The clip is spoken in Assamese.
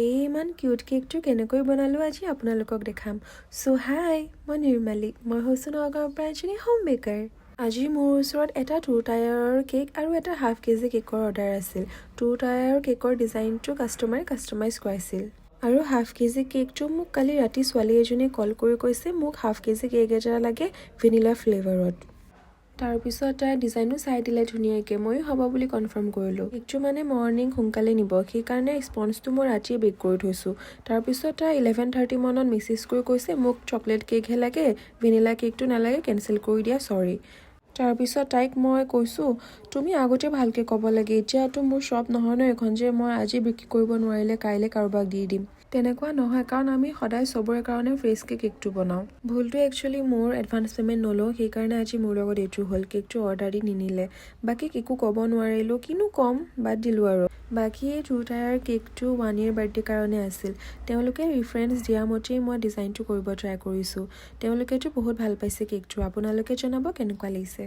এই ইমান কিউট কেকটো কেনেকৈ বনালোঁ আজি আপোনালোকক দেখাম। চ' হাই, মই নিৰ্মালী। মই হৈছোঁ নগাঁৱৰ পৰা এজনী হোম বেকাৰ। আজি মোৰ ওচৰত এটা 2 টায়াৰৰ কেক আৰু এটা হাফ কেজি কেকৰ অৰ্ডাৰ আছিল। 2 টায়াৰৰ কেকৰ ডিজাইনটো কাষ্টমাৰে কাষ্টমাইজ কৰাইছিল। আৰু হাফ কেজি কেকটো মোক কালি ৰাতি ছোৱালী এজনীয়ে কল কৰি কৈছে মোক হাফ কেজি কেক এটা লাগে ভেনিলা ফ্লেভাৰত। তাৰপিছত তাই ডিজাইনো চাই দিলে ধুনীয়াকৈ, ময়ো হ'ব বুলি কনফাৰ্ম কৰিলোঁ। কেকটো মানে মৰ্ণিং সোনকালে নিব, সেইকাৰণে স্পঞ্জটো মই ৰাতিয়ে বেক কৰি থৈছোঁ। তাৰপিছত তাই 11:30 মানত মেছেজ কৰি কৈছে মোক চকলেট কেকহে লাগে, ভেনিলা কেকটো নালাগে, কেঞ্চেল কৰি দিয়া, চৰি। তাৰপিছত তাইক মই কৈছোঁ তুমি আগতে ভালকৈ ক'ব লাগে, এতিয়াতো মোৰ শ্বপ নহয় ন এখন যে মই আজি বিক্ৰী কৰিব নোৱাৰিলে কাইলৈ কাৰোবাক দি দিম। তেনেকুৱা নহয়, কাৰণ আমি সদায় চবৰে কাৰণে ফ্ৰেছকৈ কেকটো বনাওঁ। ভুলটো একচুৱেলি মোৰ, এডভান্স পে'মেণ্ট নলওঁ, সেইকাৰণে আজি মোৰ লগত এইটো হ'ল। কেকটো অৰ্ডাৰ দি নিনিলে, বাকী একো ক'ব নোৱাৰিলোঁ, কিনো ক'ম, বাদ দিলোঁ আৰু। বাকী এই 2 টায়াৰ কেকটো 1 year বাৰ্থডে কাৰণে আছিল। তেওঁলোকে ৰিফাৰেঞ্চ দিয়া মতেই মই ডিজাইনটো কৰিব ট্ৰাই কৰিছোঁ। তেওঁলোকেতো বহুত ভাল পাইছে কেকটো। আপোনালোকে জনাব কেনেকুৱা লাগিছে।